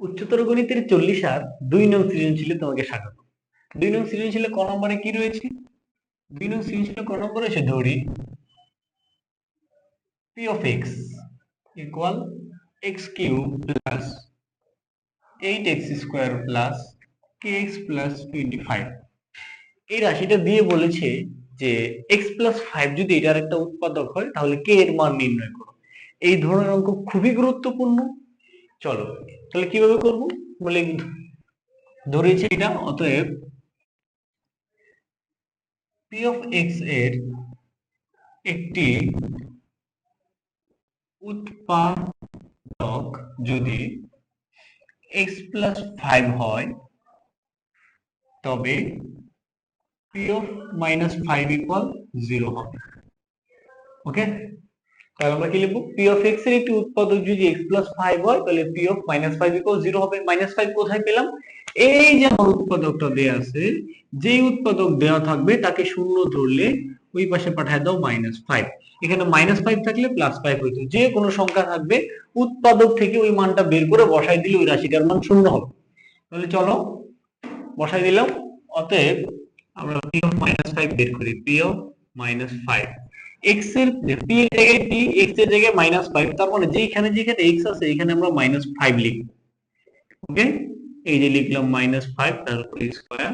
উচ্চতর গণিতের 40 আর 2 নং সৃজনশীলে তোমাকে স্বাগত। 2 নং সৃজনশীলে ক নম্বরে কি রয়েছে? 2 নং সৃজনশীলে ক নম্বরে রয়েছে, ধরি p of x equal x cube plus 8x square plus kx plus 25। এই রাশিটা দিয়ে বলেছে যে x plus 5 যদি এটার একটা উৎপাদক হয় তাহলে k এর মান নির্ণয় করো। এই ধরনের অঙ্ক খুবই গুরুত্বপূর্ণ। চলো তাহলে কিভাবে করব বলে ধরেছি এটা। অতএব p of x এর একটি উৎপাদক যদি x plus 5 হয় তবে p of minus 5 equal 0 হবে। ওকে, তাহলে আমরা কি লিখব? p of x এর একটি উৎপাদক যদি x plus 5 হয় তাহলে p of minus 5 equal 0 হবে। minus 5 কোথায় পেলাম? এই যে আমার উৎপাদকটা দেয়া আছে, যেই উৎপাদক দেওয়া থাকবে তাকে শূন্য ধরলে ওই পাশে পাঠায় দাও -5। এখানে -5 থাকলে +5 হইতো। যে কোনো সংখ্যা থাকবে, উৎপাদক থেকে ওই মানটা বের করে বসাই দিলে ওই রাশিটার মান শূন্য হবে। তাহলে চলো বসাই দিলাম। অতএব আমরা p of -5 বের করি। p of -5 x এর p এর জায়গায় p, x এর জায়গায় -5, তার মানে যেখানে যেখানে x আছে এখানে আমরা -5 লিখব। ওকে, এই যে লিখলাম -5 তারপর স্কয়ার,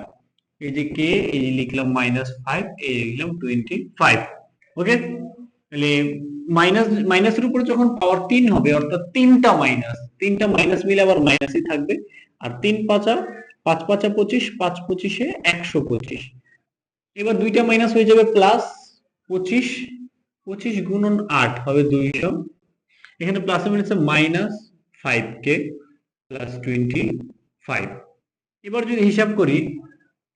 এই যে k, এই যে লিখলাম -5, এই লিখলাম 25। ওকে, তাহলে মাইনাসের উপরে যখন পাওয়ার 3 হবে অর্থাৎ তিনটা মাইনাস মিলে আবার মাইনাসই থাকবে। আর 3 5 5 5 25, 5 25 125। এবার দুইটা মাইনাস হয়ে যাবে প্লাস 25, 25 গুণন 8 হবে 200। এখানে প্লাসে মাইনাসে -5k প্লাস 25। এবার যদি হিসাব করি,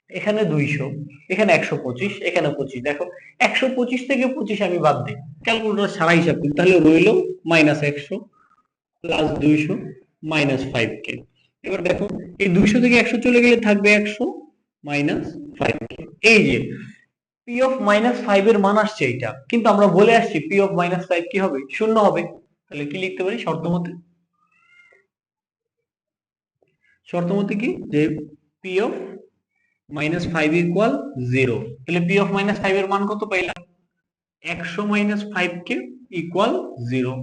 এখানে 200, এখানে 125, এখানে 25। দেখো 125 থেকে 25 আমি বাদ দিই, ক্যালকুলেটর ছাড়া হিসাব করি, তাহলে রইল -100 প্লাস 200 -5k। এবার দেখো এই 200 থেকে 100 চলে গেলে থাকবে 100 -5k। এই যে p of -5 এর মান আসছে এইটা, কিন্তু আমরা বলে আসছি p of -5 কি হবে? শূন্য হবে। তাহলে কি লিখতে পারি শর্তমতে? শর্তমতে কি, যে p of -5 ইকুয়াল 0। তাহলে p of -5 এর মান কত পাইলাম? 100 -5k ইকুয়াল 0।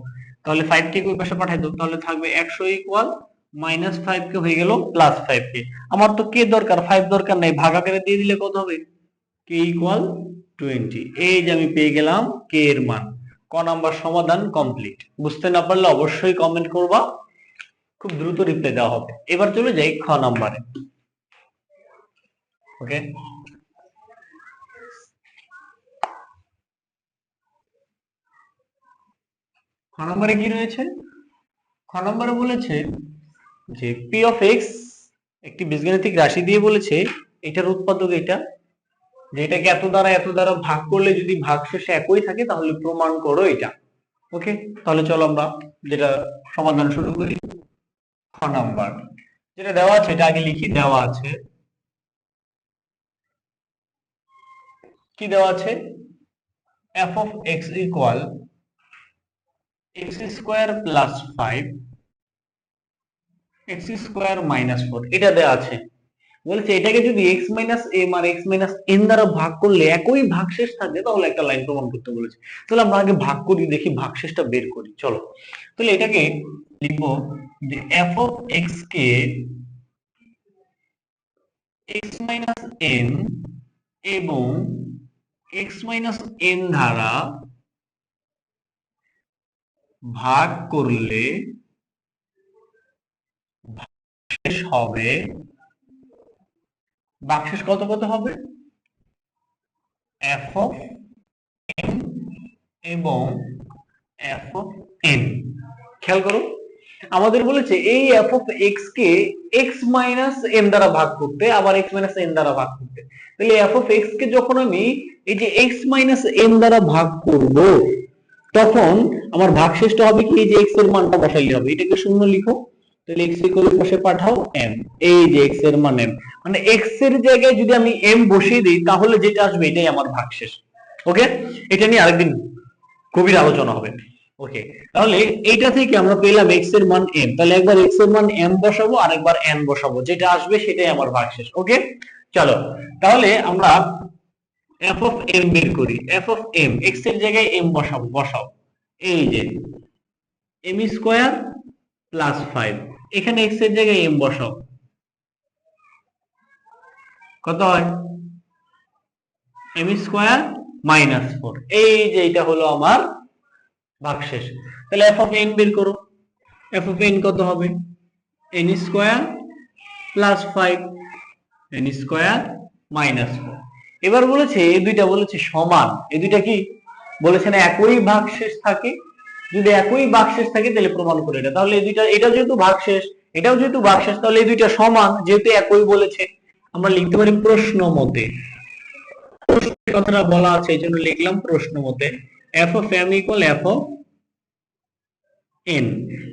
তাহলে 5k কে ওই পাশে পাঠাই দাও, তাহলে থাকবে 100 ইকুয়াল -5k হয়ে গেল +5k। আমার তো k দরকার, 5 দরকার নাই, ভাগ আকারে দিয়ে দিলে কত হবে? k equal 20। এই যে আমি পেয়ে গেলাম k এর মান। ক নাম্বার সমাধান কমপ্লিট। বুঝতে না পারলে অবশ্যই কমেন্ট করবা, খুব দ্রুত রিপ্লাই দেওয়া হবে। এবার চলে যাই খ নাম্বারে। ওকে, খ নম্বরে কি রয়েছে? খ নম্বরে বলেছে যে p of x একটি বীজগাণিতিক রাশি দিয়ে বলেছে এটার উৎপাদক এটা, যে এটাকে এত দ্বারা ভাগ করলে যদি ভাগশেষে একই থাকে তাহলে প্রমাণ করো এটা। ওকে, তাহলে চলো আমরা যেটা সমাধান শুরু করি। খ নাম্বার যেটা দেওয়া আছে এটা আগে লিখি। দেওয়া আছে, কি দেওয়া আছে? f of x equal x square plus 5 x square minus 4 এটা দেওয়া আছে। বলছে এটাকে যদি x minus m আর x minus n দ্বারা ভাগ করলে একই ভাগশেষ থাকে তাহলে একটা লাইন প্রমাণ করতে বলেছে। তাহলে আমরা আগে ভাগ করি, দেখি ভাগশেষটা বের করি। চলো তাহলে এটাকে লিখবো যে f of x K x minus n এবং x minus n দ্বারা ভাগ করলে ভাগশেষ হবে, ভাগশেষ কত কত হবে? f of m এবং f of n। খেয়াল করো, আমাদের বলেছে এই f of x K x minus n দ্বারা ভাগ করতে, আবার x minus n দ্বারা ভাগ করতে। তাহলে f of x কে যখন আমি এই যে x minus n দ্বারা ভাগ করব তখন আমার ভাগশেষটা হবে কি, এই যে x এর মানটা বসাইলে হবে। এটাকে শূন্য লিখো, তাহলে x এর পাশে পাঠাও m, এই যে x এর মান m, মানে x এর জায়গায় যদি আমি m বসিয়ে দিই তাহলে যেটা আসবে এটাই আমার ভাগশেষ। ওকে, এটা নিয়ে আরেকদিন গভীর আলোচনা হবে। ওকে, তাহলে এইটা থেকে আমরা পেলাম x এর মান m, তাহলে একবার x এর মান m বসাবো আর একবার n বসাবো, যেটা আসবে সেটাই আমার ভাগশেষ। ওকে, চলো তাহলে আমরা f অফ m বের করি। f অফ m, x এর জায়গায় m বসাবো, বসাও। এই যে m স্কয়ার প্লাস 5, এখানে x এর জায়গায় m বসাও, কত হয়? m square minus 4। এই যে এটা হলো আমার ভাগশেষ। তাহলে f অফ n বের করো। f অফ n কত হবে? n square plus 5, n square minus 4। এবার বলেছে এই দুইটা বলেছে সমান, এই দুইটা কি বলেছে না একই ভাগশেষ থাকে। যদি একই ভাগশেষ থাকে তাহলে প্রমাণ করে এটা। তাহলে এই দুইটা, এটা যেহেতু ভাগশেষ, এটাও যেহেতু ভাগশেষ, তাহলে এই দুইটা সমান, যেহেতু একই বলেছে আমরা লিখতে পারি প্রশ্ন মতে। কথাটা বলা আছে এই জন্য লিখলাম প্রশ্ন মতে f of m equal f of n।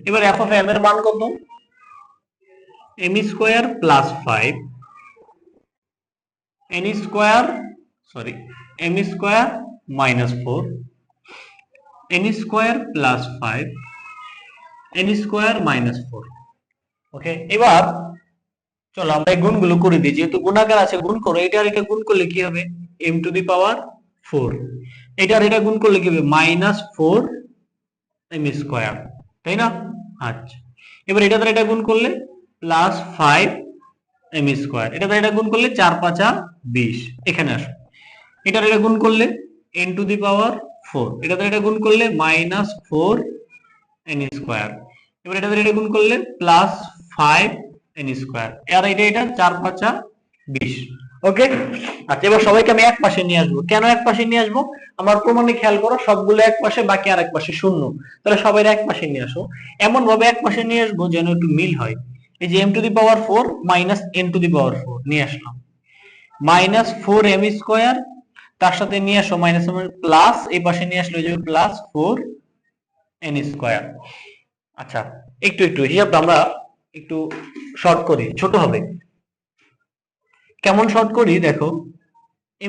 এবার f অফ m এর মান কত? m square plus 5, n square sorry m square minus 4, n square plus 5, n square minus 4। ওকে, এবার চলো আমরা এই গুণগুলো করে দিই, যেহেতু গুণাকার আছে গুণ করো। এটা আর এটা গুণ করলে কি হবে? m to the power 4। এটা আর এটা গুণ করলে কি হবে? মাইনাস 4 m স্কয়ার, তাই না? আচ্ছা, এবার এটা দ্বারা এটা গুণ করলে প্লাস 5 m স্কয়ার, এটা দ্বারা এটা গুণ করলে 4 5 20। এখানে আসো, এটা দ্বারা এটা গুণ করলে n টু দি পাওয়ার 4, এটা দ্বারা এটা গুণ করলে মাইনাস 4 n স্কয়ার, এবার এটা দ্বারা এটা গুণ করলে প্লাস 5 n স্কয়ার, আর এটা 4 5 20। ওকে, আচ্ছা এবার সবাইকে আমি এক পাশে নিয়ে আসবো। কেন এক পাশে নিয়ে আসবো? আমার প্রমাণে খেয়াল করো, সবগুলো এক পাশে, বাকি আর এক পাশে শূন্য। তাহলে সবাই এক পাশে নিয়ে আসো। এমন ভাবে এক পাশে নিয়ে আসবো যেন একটু মিল হয়। এই যে m to the power 4 minus n to the power 4 নিয়ে আসলাম, মাইনাস 4 m স্কয়ার, তার সাথে নিয়ে আসো মাইনাস প্লাস, এই পাশে নিয়ে আসলে হয়ে যাবে প্লাস 4 n স্কয়ার। আচ্ছা, একটু একটু হিসাবটা আমরা একটু শর্ট করি, ছোট হবে। কেমন শর্ট করি দেখো,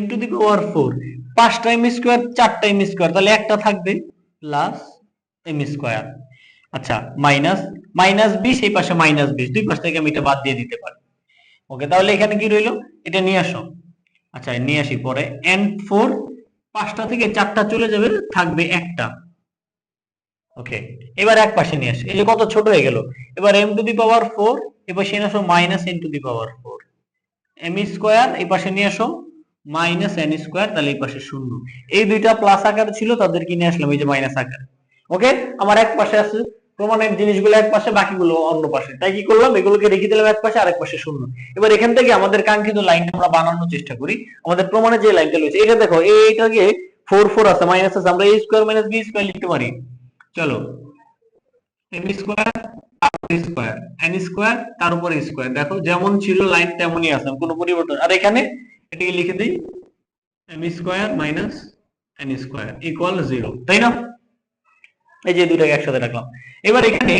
m টু দি পাওয়ার 4 5টা m স্কয়ার 4টা m স্কয়ার, তাহলে একটা থাকবে প্লাস m স্কয়ার। আচ্ছা, মাইনাস মাইনাস 20, এই পাশে মাইনাস 20, দুই পাশ থেকে আমি এটা বাদ দিয়ে দিতে পারি। ওকে, তাহলে এখানে কি রইলো? এটা নিয়ে আসো। আচ্ছা, নিয়ে আসি পরে n4, 5টা থেকে 4টা চলে যাবে, থাকবে একটা। ওকে, এবার এক পাশে নিয়ে আসি, এই যে কত ছোট হয়ে গেল। এবার m টু দি পাওয়ার 4, এবার নিয়ে আসো minus n to the power 4, m square এই পাশে নিয়ে আসো মাইনাস n স্কয়ার, তাহলে এই পাশে শূন্য। এই দুইটা প্লাস আকার ছিল, তাদেরকে নিয়ে আসলাম এই যে মাইনাস আকার। ওকে, আমার এক পাশে আছে প্রমাণের জিনিসগুলো এক পাশে, বাকিগুলো অন্য পাশে, তাই কি করলাম? এগুলোকে রেখে দিলাম এক পাশে, আরেক পাশে শূন্য। এবার এখান থেকে আমাদের কাঙ্ক্ষিত লাইনটা আমরা বানানোর চেষ্টা করি। আমাদের প্রমাণে যে লাইনটা রয়েছে এটা দেখো, এইটাকে 4 4 আছে, মাইনাস আছে, আমরা a square minus b square লিখতে পারি। চলো, m square square n square তার উপর স্কয়ার, দেখো যেমন ছিল লাইন তেমনই আছে, কোনো পরিবর্তন। আর এখানে এটাকে লিখে দেই m square minus n square equal 0, তাই না? এই যে দুইটাকে একসাথে রাখলাম। এবার এখানে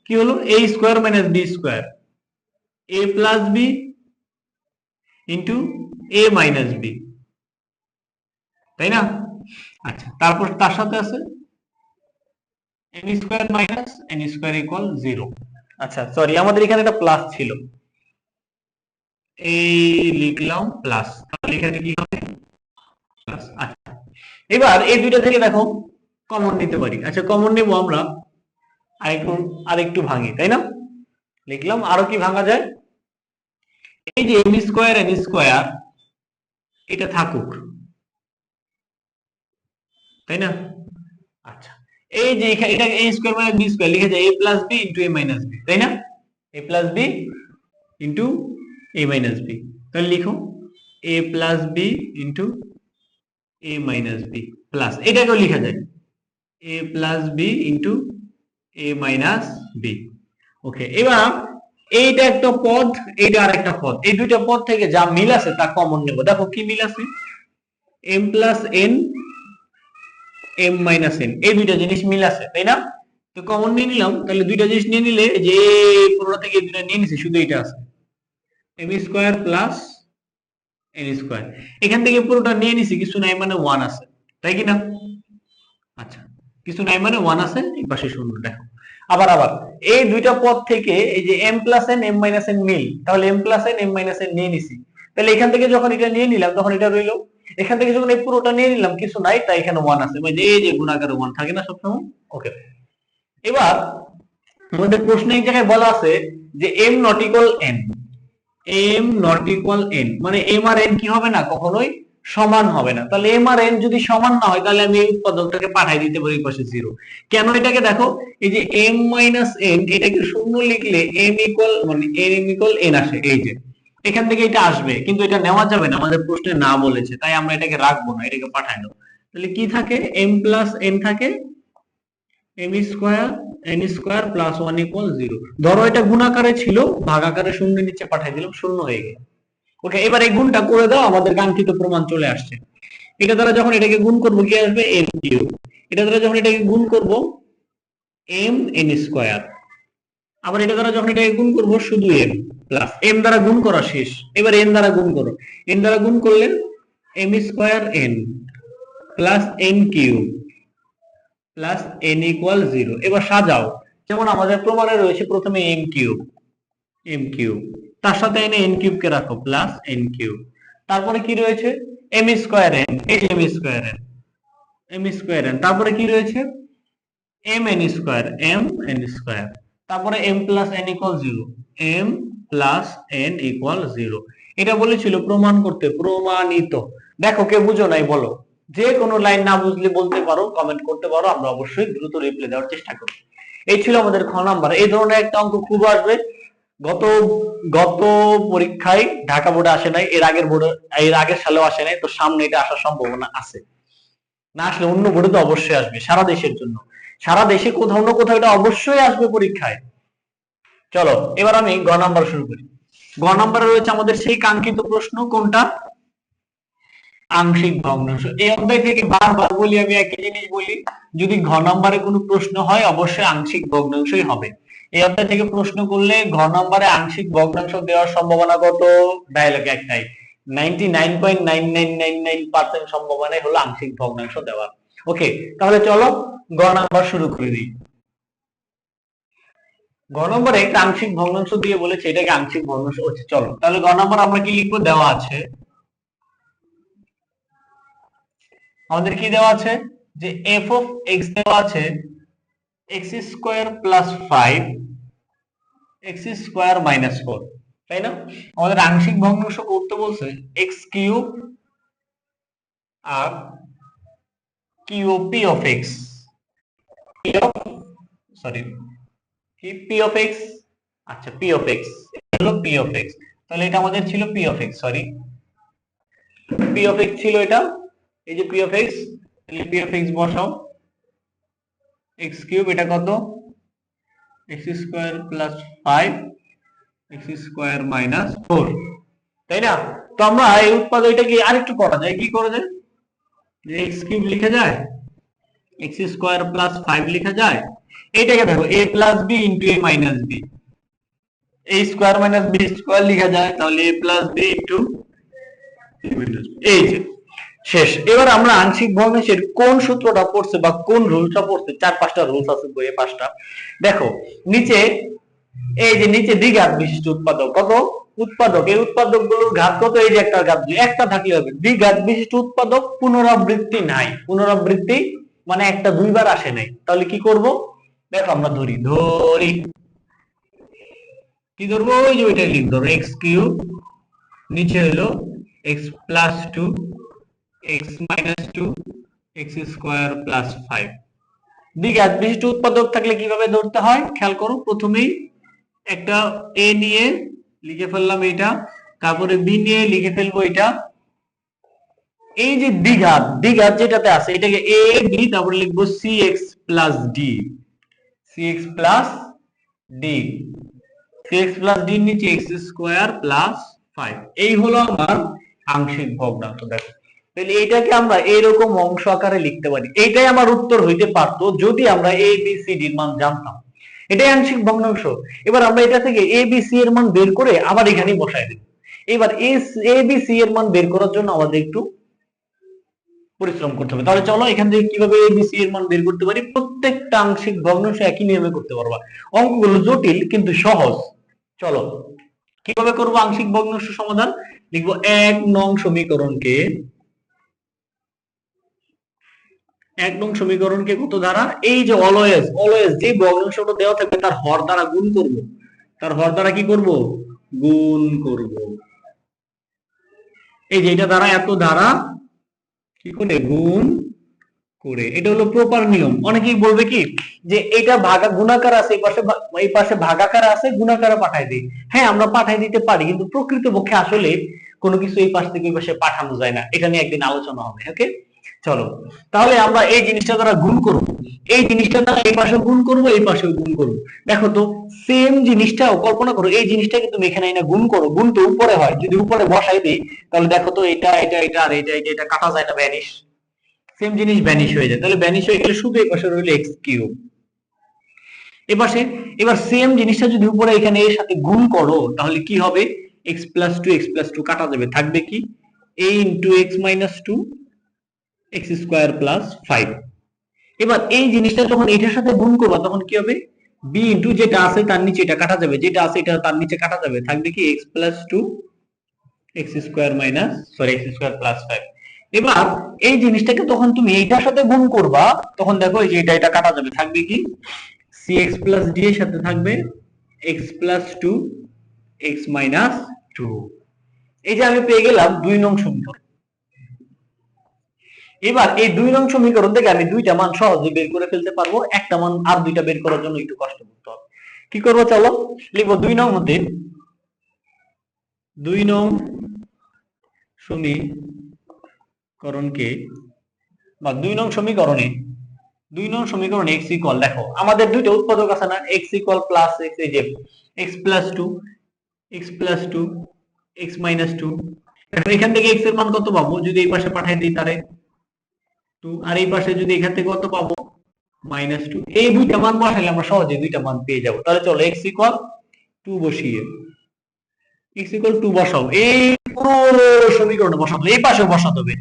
কি হলো? a square minus b square, a plus b into a minus b, তাই না? আচ্ছা, তারপর তার সাথে আছে n square minus n square equal 0। আচ্ছা সরি, আমাদের এখানে একটা প্লাস ছিল, এই লিখলাম প্লাস, তাহলে এখানে কি হবে? প্লাস। আচ্ছা, এবার এই দুইটা থেকে দেখো কমন নিতে পারি। আচ্ছা, কমন নেব আমরা, আরেকটু ভাঙি, তাই না? লিখলাম আরো কি ভাঙা যায়, এই যে m স্কয়ার n স্কয়ার এটা থাকুক, তাই না? আচ্ছা, এই যে এটা a square minus b square লিখে যায় a plus b into a minus b, তাই না? a plus b into a minus b, তাহলে লিখো a plus b into a minus b plus, এটাকেও লেখা যায় a plus b into a minus b। ওকে, এবার এইটা একটা পদ, এইটা আরেকটা পদ, এই দুইটা পদ থেকে যা মিল আছে তা কমন নেব। দেখো কি মিল আছে, m plus n m minus n, এই দুইটা জিনিস মিল আছে, তাই না? তো কমন নিয়ে নিলাম, তাহলে দুইটা জিনিস নিয়ে নিলে যে পুরোটা থেকে দুইটা নিয়ে নিছি, শুধু এটা আছে m square plus n square, এখান থেকে পুরোটা নিয়ে নিছি, কিছু নাই মানে 1 আছে, তাই কি না? আচ্ছা, কিছু নাই মানে 1 আছে, এই পাশে শূন্য। দেখো আবার আবার এই দুইটা পদ থেকে এই যে m plus n m minus n মিল, তাহলে m plus n m minus n নিয়ে নিছি, তাহলে এখান থেকে যখন এটা নিয়ে নিলাম তখন এটা রইলো, এখান থেকে যখন এই পুরোটা নিয়ে নিলাম কিছু নাই, তাই এখানে 1 আছে, মানে এই যে গুণাকারে 1 থাকে না সবসময়। ওকে, এবার আমাদের প্রশ্নে এক জায়গায় বলা আছে যে m not equal n, m not equal n মানে m আর n কি হবে না, কখনোই সমান হবে না। তাহলে m আর n যদি সমান না হয় তাহলে আমি এই উৎপাদকটাকে পাঠিয়ে দিতে পারি পাশে 0। কেন এটাকে দেখো, এই যে m মাইনাস n এটাকে শূন্য লিখলে m ইকুয়াল মানে m ইকুয়াল n আসে, এই যে এখান থেকে এটা আসবে, কিন্তু এটা নেওয়া যাবে না, আমাদের প্রশ্নে না বলেছে, তাই আমরা এটাকে রাখবো না, এটাকে পাঠাই দাও। তাহলে কি থাকে, m প্লাস n থাকে m square n square plus 1 equal 0। ধরো এটা গুণাকারে ছিল, ভাগাকারে শূন্য নিচে পাঠিয়ে দিলাম, শূন্য হয়ে গেল। ওকে, এবার এই গুণটা করে দাও, আমাদের কাঙ্ক্ষিত প্রমাণ চলে আসছে। এটা দ্বারা যখন এটাকে গুণ করব কি আসবে, m কিউব। এটা দ্বারা যখন এটাকে গুণ করব m n স্কয়ার। আবার এটা দ্বারা যখন এটাকে গুণ করব শুধু m প্লাস m দ্বারা গুণ করা শেষ, এবার n দ্বারা গুণ করো, n দ্বারা গুণ করলে m square n plus n cube plus n equal 0। এবার সাজাও, যেমন আমাদের প্রমাণে রয়েছে প্রথমে m কিউব, তার সাথে এনে n কিউব কে রাখো প্লাস n কিউব, তারপরে কি রয়েছে m স্কয়ার n, এই যে m স্কয়ার n, তারপরে কি রয়েছে m n স্কয়ার, তারপরে m plus n equal 0, m plus n equal 0। এটা বলেছিল প্রমাণ করতে, প্রমাণিত। দেখো কে বুঝো নাই বলো, যে কোনো লাইন না বুঝলে বলতে পারো, কমেন্ট করতে পারো, আমরা অবশ্যই দ্রুত রিপ্লাই দেওয়ার চেষ্টা করব। এই ছিল আমাদের খ নাম্বার। এই ধরনের একটা অঙ্ক খুব আসবে, গত গত পরীক্ষায় ঢাকা বোর্ডে আসে নাই, এর আগের সালেও আসে নাই, তো সামনে এটা আসার সম্ভাবনা আছে, না আসলে অন্য বোর্ডে তো অবশ্যই আসবে, সারা দেশের জন্য, সারা দেশে কোথাও না কোথাও এটা অবশ্যই আসবে পরীক্ষায়। চলো এবার আমি গ নাম্বার শুরু করি। গ নাম্বারে রয়েছে আমাদের সেই কাঙ্ক্ষিত প্রশ্ন, কোনটা, আংশিক ভগ্নাংশ। এই অধ্যায় থেকে বারবার বলি, আমি একই জিনিস বলি, যদি ঘ নম্বরে কোনো প্রশ্ন হয় অবশ্যই আংশিক ভগ্নাংশই হবে। এই অধ্যায় থেকে প্রশ্ন করলে ঘ নম্বরে আংশিক ভগ্নাংশ দেওয়ার সম্ভাবনা কত, ডায়লগ একটাই, 99.9999% সম্ভাবনাই হলো আংশিক ভগ্নাংশ দেওয়ার। ওকে, তাহলে চলো গ নাম্বার শুরু করে দিই। গ নম্বরে একটা আংশিক ভগ্নাংশ দিয়ে বলেছে, এটাকে আংশিক ভগ্নাংশ হচ্ছে। চলো তাহলে গ নম্বর আমরা কি লিখবো, দেওয়া আছে, আমাদের কি দেওয়া আছে যে f of x দেওয়া আছে x square plus 5 x square minus 4, তাই না? আমাদের আংশিক ভগ্নাংশ করতে বলছে x কিউব আর cube p of x, p of sorry কি p of x, আচ্ছা p of x হলো p of x, তাহলে এটা আমাদের ছিল p of x, sorry p of x ছিল এটা, এই যে p of x, তাহলে p of x বসাও, x কিউব এটা কত, x square plus 5 x square minus 4, তাই না? তো আমরা এই উৎপাদক এটাকে আরেকটু করা যায়, কি করা যায়, যে x কিউব লিখা যায়, x স্কয়ার প্লাস 5 লিখা যায়, এটাকে দেখো a plus b into a minus b, a square minus b square লিখা যায়, তাহলে a plus b into a minus b, এই যে শেষ। এবার আমরা আংশিক ভগ্নাংশের কোন সূত্রটা পড়ছে বা কোন রুলটা পড়ছে, 4-5টা রুলস আছে বইয়ে, 5টা। দেখো নিচে, এই যে নিচে দ্বিঘাত বিশিষ্ট উৎপাদক, কত উৎপাদক, এই উৎপাদক গুলোর ঘাত কত, এই যে একটা ঘাত, একটা থাকলে হবে। দ্বিঘাত বিশিষ্ট উৎপাদক পুনরাবৃত্তি নাই, পুনরাবৃত্তি মানে একটা দুইবার আসে নাই, তাহলে কি করব, দেখো আমরা ধরি কি ধরবো, ওই যে ওইটাই লিখ, ধরো x কিউব, নিচে হলো x plus 2 x minus 2 x square plus 5। দ্বিঘাত বিশিষ্ট উৎপাদক থাকলে কিভাবে ধরতে হয় খেয়াল করো, প্রথমেই একটা a নিয়ে লিখে ফেললাম এটা, তারপরে b নিয়ে লিখে ফেলবো এটা, এই যে দ্বিঘাত যেটাতে আছে এটাকে a b, তারপরে লিখবো cx plus d, cx plus d, cx plus d নিচে x স্কয়ার প্লাস 5, এই হলো আমার আংশিক ভগ্নাংশ। দেখো তাহলে এটাকে আমরা এইরকম অংশ আকারে লিখতে পারি, এইটাই আমার উত্তর হইতে পারতো যদি আমরা a b c d এর মান জানতাম, এটাই আংশিক ভগ্নাংশ। এবার আমরা এটা থেকে a b c এর মান বের করে আবার এখানে বসাই দেব। এবার a b c এর মান বের করার জন্য আমাদের একটু পরিশ্রম করতে হবে। তাহলে চলো এখান থেকে কিভাবে এবিসি এর মান বের করতে পারি। প্রত্যেকটা আংশিক ভগ্নাংশ একই নিয়মে করতে পারবা। অঙ্কগুলো জটিল কিন্তু সহজ। চলো কিভাবে করব আংশিক ভগ্নাংশ সমাধান। লিখবো 1 নং সমীকরণকে 1 নং সমীকরণকে কত দ্বারা, এই যে অলওয়েজ অলওয়েজ যে ভগ্নাংশটা দেওয়া থাকবে তার হর দ্বারা গুণ করব। তার হর দ্বারা কি করব, গুণ করব। এই যে এটা দ্বারা এত দ্বারা কি করে গুণ করে, এটা হলো প্রপার নিয়ম। অনেকেই বলবে কি যে এটা ভাগা গুণাকার আছে, এই পাশে ভাগাকার আছে, গুণাকারে পাঠাই দিই। হ্যাঁ আমরা পাঠাই দিতে পারি, কিন্তু প্রকৃতপক্ষে আসলে কোনো কিছু এই পাশ থেকে ওই পাশে পাঠানো যায় না। এটা নিয়ে একদিন আলোচনা হবে। ওকে চলো, তাহলে আমরা এই জিনিসটা দ্বারা গুণ করব, এই জিনিসটা দ্বারা এই পাশে গুণ করব, এই পাশেও গুণ করব। দেখো তো সেম জিনিসটাও কল্পনা করো, এই জিনিসটাকে তুমি এখানে এনে গুণ করো, গুণ তো উপরে হয়, যদি উপরে বসাই দিই তাহলে দেখো তো এটা এটা এটা আর এটা এটা এটা কাটা যায় না, ভ্যানিশ, সেম জিনিস ভ্যানিশ হয়ে যায়। তাহলে ভ্যানিশ হয়ে গেলে শুধু এই পাশে রইল এক্স কিউব। এপাশে এবার সেম জিনিসটা যদি উপরে এখানে এর সাথে গুণ করো তাহলে কি হবে, এক্স প্লাস টু কাটা যাবে, থাকবে কি a into x minus two x square plus 5। এবার এই জিনিসটা যখন এটার সাথে গুণ করবা তখন কি হবে, বি ইন্টু যেটা আছে তার নিচে এটা কাটা যাবে, যেটা আছে এটা তার নিচে কাটা যাবে, থাকবে কি x plus two x square minus x square plus 5। এবার এই জিনিসটাকে তখন তুমি এইটার সাথে গুণ করবা, তখন দেখো এই যে এটা এটা কাটা যাবে, থাকবে কি cx প্লাস ডি এর সাথে থাকবে x plus two x minus two. এই যে আমি পেয়ে গেলাম 2 নং সমীকরণ। এবার এই 2 নং সমীকরণ থেকে আমি দুইটা মান সহজে বের করে ফেলতে পারবো, একটা মান আর দুইটা বের করার জন্য একটু কষ্ট করতে হবে। কি করবো চলো, লিখবো 2 নং মধ্যে 2 নং সমীকরণকে বা 2 নং সমীকরণে 2 নং সমীকরণ x ইকুয়াল, দেখো আমাদের দুইটা উৎপাদক আছে না, x ইকুয়াল প্লাস x, এই যে x plus two x minus two. এখান থেকে x এর মান কত পাবো, যদি এই পাশে পাঠিয়ে দিই তারে 2, আর এই পাশে যদি এখান থেকে কত পাবো মাইনাস টু। এই দুইটা মান বসাইলে আমরা সহজে দুইটা মান পেয়ে যাবো। তাহলে চলো x ইকুয়াল 2 বসিয়ে x ইকুয়াল 2 বসাও, এই পুরো সমীকরণে বসাতে হবে, এই পাশে বসাতে হবে,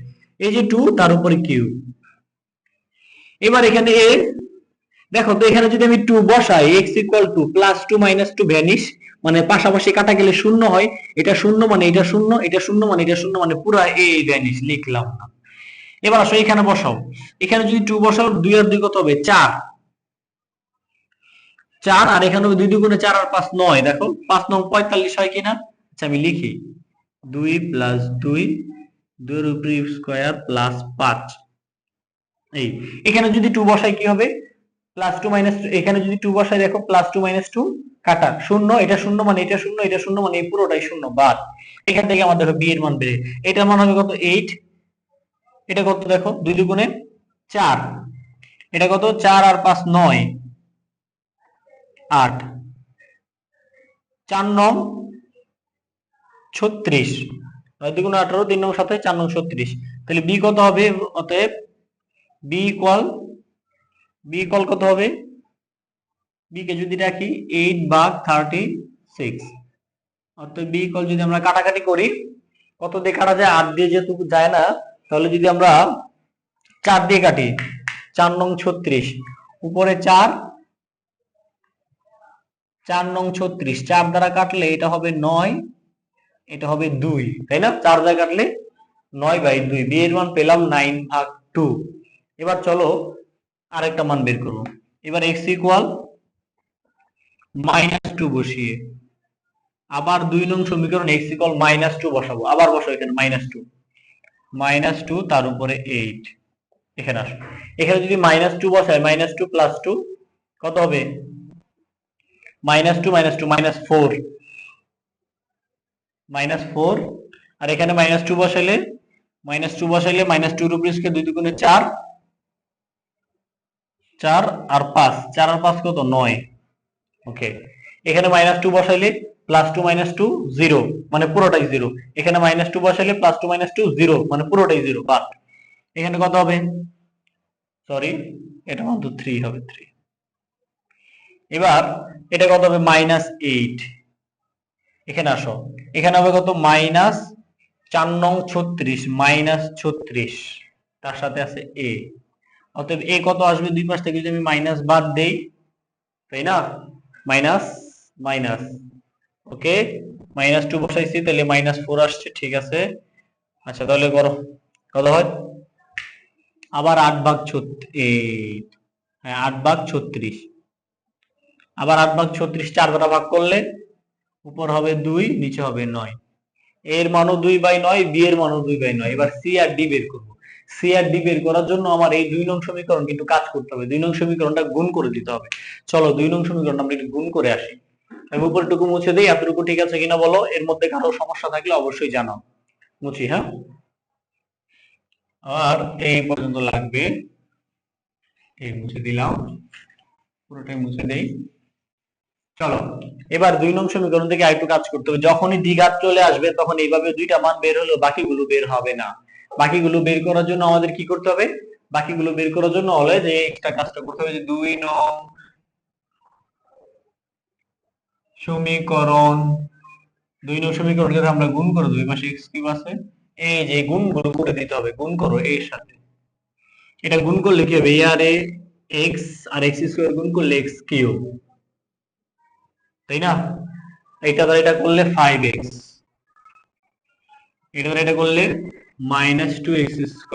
এই যে 2 তার উপরে কিউব। এবার এখানে a, দেখো তো এখানে যদি আমি 2 বসাই, x equal to plus 2 minus 2 vanish, মানে পাশাপাশি কাটা গেলে শূন্য হয়, এটা শূন্য মানে এটা শূন্য, এটা শূন্য মানে এটা শূন্য, মানে পুরো a ভ্যানিশ, লিখলাম না। এবার আসো এখানে বসাও, এখানে যদি 2 বসাও 2 আর 2 কত হবে 4, 4 আর এখানে 2 দুগুণে 4 আর 5 9, দেখো 5 9 45 হয় কিনা। আচ্ছা আমি লিখি 2 প্লাস 2 2 এর উপরে স্কয়ার প্লাস 5। এই এখানে যদি 2 বসাই কি হবে, প্লাস 2 মাইনাস, এখানে যদি 2 বসাই দেখো প্লাস 2 মাইনাস 2 কাটা শূন্য, এটা শূন্য মানে এটা শূন্য, এটা শূন্য মানে এই পুরোটাই শূন্য, বাদ। এখান থেকে আমাদের বি এর মান বের, এটার মান হবে কত 8, এটা কত দেখো 2 দুগুণে 4, এটা কত 4 আর 5 9 8, 4 নং 36, 9 দুগুণে 18, 3 নং 7, 4 নং 36। তাহলে বি কত হবে, অতএব বি ইকুয়াল কত হবে, বি কে যদি রাখি 8 ভাগ 36, অর্থাৎ বি ইকুয়াল যদি আমরা কাটাকাটি করি কত দিয়ে কাটা যায়, 8 দিয়ে যেহেতু যায় না, তাহলে যদি আমরা 4 দিয়ে কাটি 4 নং 36, উপরে 4 4 নং 36, 4 দ্বারা কাটলে এটা হবে 9, এটা হবে 2, তাই না, 4 দ্বারা কাটলে 9/2, বি এর মান পেলাম 9 ভাগ 2। এবার চলো আরেকটা মান বের করব। এবার x ইকুয়াল -2 বসিয়ে আবার 2 নং সমীকরণ x ইকুয়াল -2 বসাবো, আবার বসাবো এখানে -2 তার উপরে 8। এখানে আসো, এখানে যদি -2 বসাই, -2 প্লাস 2 কত হবে, -2 -4, -4, আর এখানে -2 বসাইলে -2 এর উপরে স্কয়ার 2 দুগুণে 4, 4 আর 5, 4 আর 5 কত 9। ওকে, এখানে -2 বসাইলে +2 -2 0, মানে পুরোটাই 0, এখানে -2 বসাইলে +2 -2 0, মানে পুরোটাই 0, বাদ। এখানে কত হবে, সরি এটা মাত্র 3 হবে, 3। এবার এটা কত হবে -8, এখানে আসো, এখানে হবে কত -4 নং 36, -36, তার সাথে আছে এ, অতএব এ কত আসবে, দুই পাশ থেকে যদি আমি মাইনাস বাদ দেই, তাই না, মাইনাস মাইনাস, ওকে, -2 বসাইছি, তাহলে -4 আসছে, ঠিক আছে। আচ্ছা তাহলে করো, কত হয়, আবার 8/36, হ্যাঁ 8/36, আবার 8/36 4 দ্বারা ভাগ করলে উপর হবে 2, নিচে হবে 9, এর মানও 2/9, বি এর মানও 2/9। এবার সি আর ডি বের করব। সি আর ডি বের করার জন্য আমার এই 2 নং সমীকরণ কিন্তু কাজ করতে হবে, 2 নং সমীকরণটা গুণ করে দিতে হবে। চলো 2 নং সমীকরণটা আমরা একটু গুণ করে আসি। আমি উপরটুকু মুছে দেই, এতটুকু ঠিক আছে কিনা বলো, এর মধ্যে কারো সমস্যা থাকলে অবশ্যই জানাও। মুছি, হ্যাঁ, আর এই পর্যন্ত লাগবে, এই মুছে দিলাম, পুরোটাই মুছে দেই। চলো এবার 2 নং সমীকরণ থেকে আরেকটু কাজ করতে হবে। যখনই দ্বিঘাত চলে আসবে তখন এইভাবে দুইটা মান বের হলো, বাকিগুলো বের হবে না। বাকিগুলো বের করার জন্য আমাদের কি করতে হবে, বাকিগুলো বের করার জন্য হলে যে একটা কাজটা করতে হবে, যে 2 নং সমীকরণ, 2 নং সমীকরণকে আমরা গুণ করে দেব, এই পাশে x কিউব আছে, এই যে গুণগুলো করে দিতে হবে, গুণ করো এর সাথে, এটা গুণ করলে কি হবে, আর এ x আর x স্কয়ার গুণ করলে x কিউব, তাই না, এটা দ্বারা এটা করলে 5x, এটা দ্বারা এটা করলে -2x²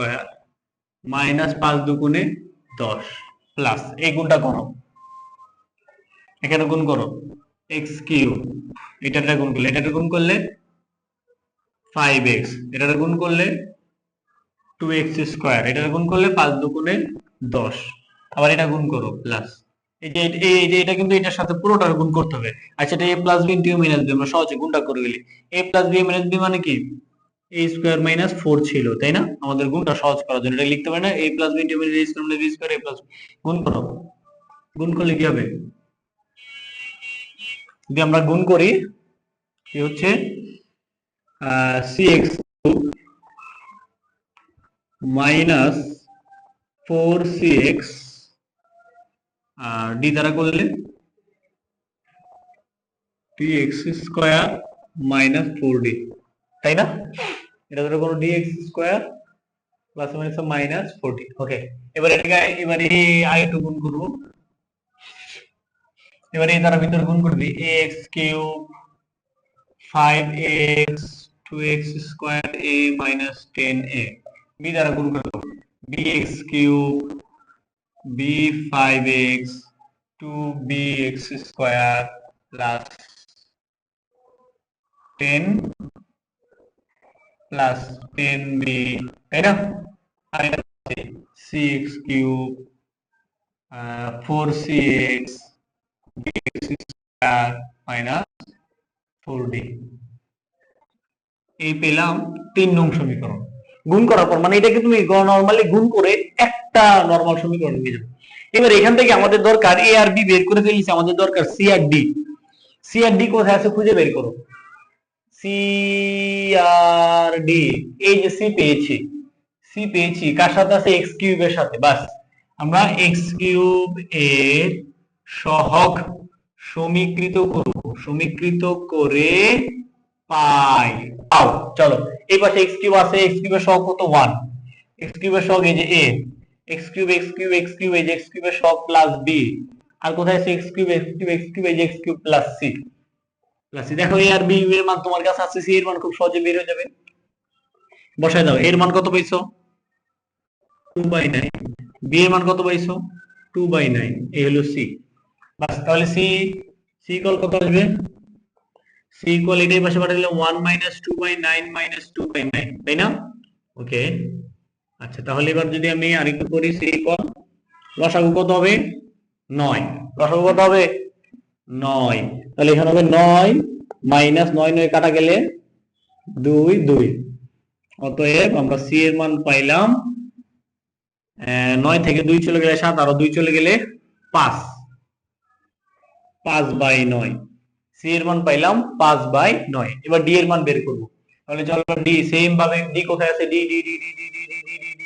-5 দুগুণে 10 প্লাস এই গুণটা করো, এখানে গুণ করো x³ এটা গুণ করলে, এটা গুণ করলে 5x, এটা গুণ করলে 2x², এটা গুণ করলে 5 দুগুণে 10, আবার এটা গুণ করো প্লাস, এই যে এটা কিন্তু এটার সাথে পুরোটার গুণ করতে হবে। আচ্ছা এটা a plus b into a minus b, আমরা সহজে গুণটা করে গেলি, a plus b minus b মানে কি, a স্কয়ার মাইনাস 4 ছিল, তাই না, আমাদের গুণটা সহজ করার জন্য এটা লিখতে পারি না, a plus b into a square মানে b স্কয়ার, a প্লাস গুণ করো, গুণ করলে কি হবে, যদি আমরা গুণ করি কি হচ্ছে, cx মাইনাস 4cx আর d দ্বারা করলে dx² মাইনাস 4d, তাই না, এটা ধরো কোনো dx² plus minus minus 4d, ওকে। এবার এটাকে এবার এই আরেকটু গুণ করব, এবার এই দ্বারা ভিতরে গুণ করবি, ax³ 5x 2x² a minus 10a, b দ্বারা গুণ করব, bx³ b 5x 2bx² plus 10 plus 10b, তাই না, আর এটা cx³ 4cx bx² minus 4d, এই পেলাম 3 নং সমীকরণ। গুণ করার পর মানে এটাকে তুমি নরমালি গুণ করে একটা নরমাল সমীকরণ নিয়ে যাবে। এবার এখান থেকে আমাদের দরকার a আর b বের করে ফেলেছি, আমাদের দরকার c আর d, c আর d কোথায় আছে খুঁজে বের করো, c আর d, এই যে c পেয়েছি, c পেয়েছি কার সাথে আছে, x³ এর সাথে, বাস আমরা x³ এর সহগ সমীকৃত করব, সমীকৃত করে পাই, পাও, চলো এই পাশে x³ আছে, x³ এর সহগ কত 1, x³ এর সহগ এই যে a, x³ এই যে x³ এর সহগ প্লাস b, আর কোথায় আছে x³ এই যে x³ প্লাস c, দেখো a আর b এর মান তোমার কাছে আছে, c এর মান খুব সহজে বের হয়ে যাবে, বসায় দাও, এর মান কত পাইছো 2/9, b এর মান কত পাইছো 2/9, এই হলো c, বাস তাহলে c ইকুয়াল কত আসবে, c ইকুয়াল এটাই পাশে পাঠালে 1 2/9 2/9, তাই না, ওকে। আচ্ছা তাহলে এবার যদি আমি আরেকটু করি, c ইকুয়াল লসাগু কত হবে 9, লসাগু কত হবে 9, তাহলে এখানে হবে 9 মাইনাস 9 9 কাটা গেলে 2 2, অতএব আমরা c এর মান পাইলাম 9 থেকে 2 চলে গেলে 7, আরো 2 চলে গেলে 5, 5/9, c এর মান পাইলাম 5/9। এবার d এর মান বের করব, তাহলে চলো d সেম ভাবে, d কোথায় আছে, d d d d d d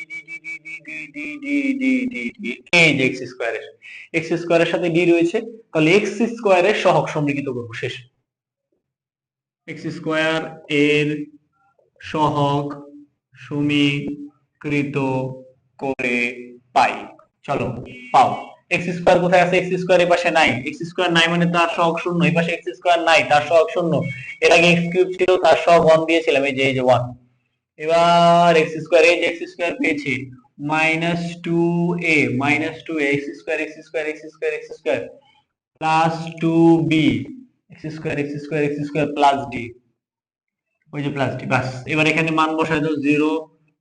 d d d d d, এই যে x স্কয়ারের সাথে d রয়েছে, তাহলে x স্কয়ারের সহগ সমীকৃত করব, শেষ, x স্কয়ার এর সহগ সমীকৃত করে পাই। চলো পাও। এক্স স্কোয়ার কোথায় আছে? এক্স স্কোয়ার এর পাশে নাই। এক্স স্কোয়ার নাই মানে তার সহগ শূন্য। এই পাশে এক্স স্কোয়ার নাই, তার সহগ শূন্য। এর আগে এক্স কিউব ছিল, তার সহগ 1 দিয়েছিলাম, এই যে 1। এবার এক্স স্কোয়ার, এই যে এক্স স্কোয়ার পেয়েছি minus two a, x square x square x square x square plus two b, x square x square x square plus d, ওই যে প্লাস ডি। বাস, এবার এখানে মান বসাই দাও। 0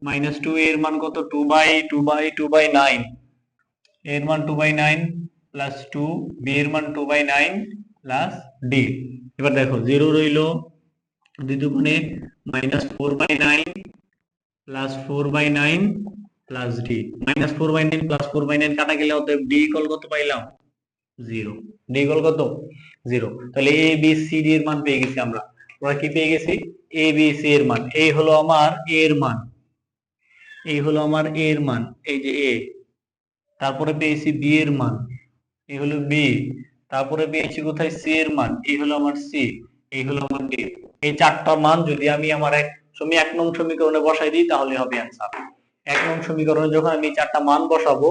মাইনাস টু এর মান কত? 2/9, এর মান 2/9 প্লাস টু, বি এর মান 2/9 প্লাস ডি। এবার দেখো 0 রইলো, 2 দুগুণে minus 4/9 plus 4/9 plus D. Minus 4/9 plus 4/9 কাটা গেলে অতএব ডি ইকুয়াল কত পাইলাম? 0। ডি ইকুয়াল কত? 0। তাহলে এ বি সি ডি এর মান পেয়ে গেছি আমরা। আমরা কি পেয়ে গেছি? এ বি সি এর মান। এই হলো আমার এ এর মান, এই হলো আমার এ এর মান, এই যে এ। তারপরে পেয়েছি বি এর মান, এই হলো বি। তারপরে পেয়েছি কোথায়? সি এর মান, এই হলো আমার সি, এই হলো আমার ডি। এই চারটা মান যদি আমি আমার এক নং সমীকরণে বসাই দিই তাহলে হবে অ্যান্সার। এক নং সমীকরণে যখন আমি চারটা মান বসাবো,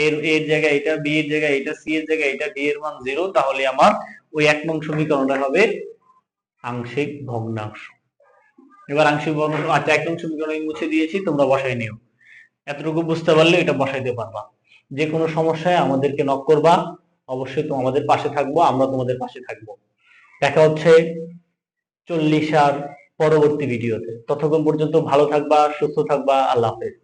এর এর জায়গায় এটা, বি এর জায়গায় এটা, সি এর জায়গায় এটা, ডি এর মান 0, তাহলে আমার ওই এক নং সমীকরণটা হবে আংশিক ভগ্নাংশ। এবার আংশিক ভগ্নাংশ, আচ্ছা এক নং সমীকরণ আমি মুছে দিয়েছি, তোমরা বসাই নিও। এতটুকু বুঝতে পারলে এটা বসাইতে পারবা। যে কোনো সমস্যায় আমাদেরকে নক করবা, অবশ্যই তো আমাদের পাশে থাকবো, আমরা তোমাদের পাশে থাকবো। দেখা হচ্ছে 40 আর পরবর্তী ভিডিওতে। ততক্ষণ পর্যন্ত ভালো থাকবা, সুস্থ থাকবা। আল্লাহ হাফেজ।